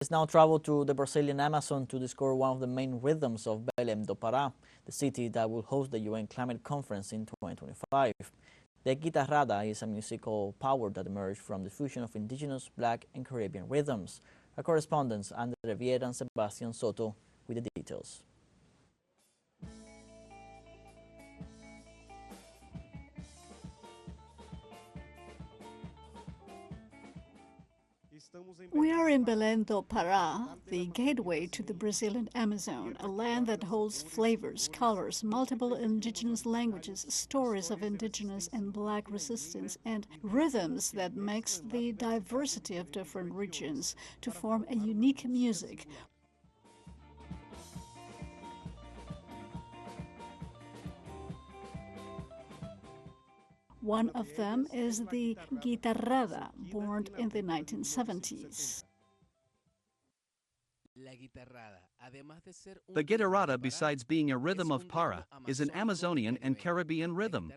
Let's now travel to the Brazilian Amazon to discover one of the main rhythms of Belem do Pará, the city that will host the UN Climate Conference in 2025. The Guitarrada is a musical power that emerged from the fusion of indigenous, black, and Caribbean rhythms. Our correspondents Andre Vieira and Sebastian Soto with the details. We are in Belem do Pará, the gateway to the Brazilian Amazon, a land that holds flavors, colors, multiple indigenous languages, stories of indigenous and black resistance, and rhythms that mix the diversity of different regions to form a unique music. One of them is the Guitarrada, born in the 1970s. The Guitarrada, besides being a rhythm of Para, is an Amazonian and Caribbean rhythm.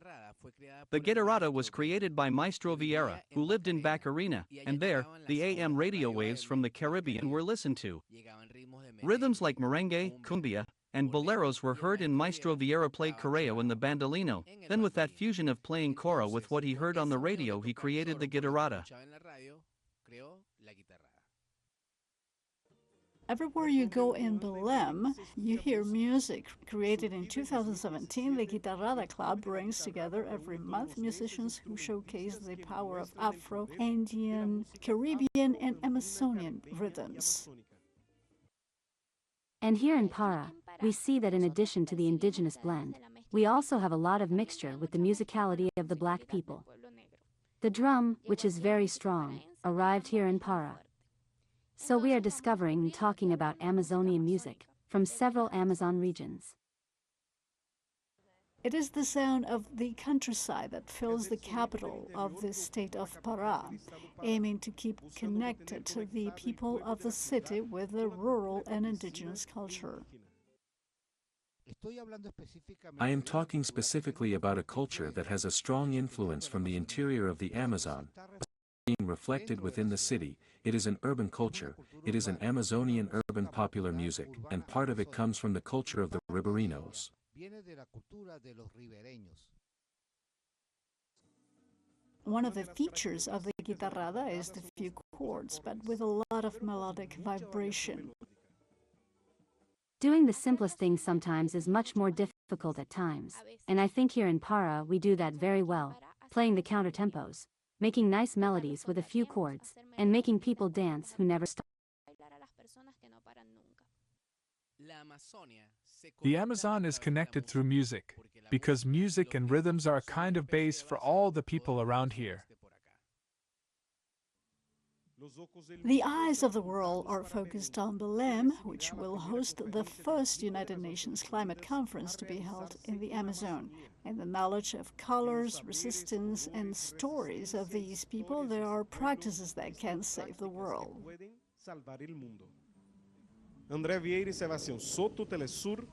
The Guitarrada was created by Maestro Vieira, who lived in Barcarena, and there, the AM radio waves from the Caribbean were listened to. Rhythms like merengue, cumbia, and boleros were heard in Maestro Vieira played correo in the bandolino. Then with that fusion of playing coro with what he heard on the radio, he created the Guitarrada. Everywhere you go in Belem, you hear music. Created in 2017, the Guitarrada Club brings together every month musicians who showcase the power of Afro, Indian, Caribbean, and Amazonian rhythms. And here in Para, we see that in addition to the indigenous blend, we also have a lot of mixture with the musicality of the black people. The drum, which is very strong, arrived here in Para. So we are discovering and talking about Amazonian music from several Amazon regions. It is the sound of the countryside that fills the capital of the state of Pará, aiming to keep connected to the people of the city with the rural and indigenous culture. I am talking specifically about a culture that has a strong influence from the interior of the Amazon, being reflected within the city. It is an urban culture, it is an Amazonian urban popular music, and part of it comes from the culture of the Riberinos. One of the features of the Guitarrada is the few chords, but with a lot of melodic vibration. Doing the simplest things sometimes is much more difficult at times, and I think here in Para we do that very well, playing the counter tempos, making nice melodies with a few chords, and making people dance who never stop. The Amazon is connected through music, because music and rhythms are a kind of base for all the people around here. The eyes of the world are focused on Belem, which will host the first United Nations Climate Conference to be held in the Amazon. In the knowledge of colors, resistance, and stories of these people, there are practices that can save the world. Andre Vieira e Sebastião Soto, teleSUR.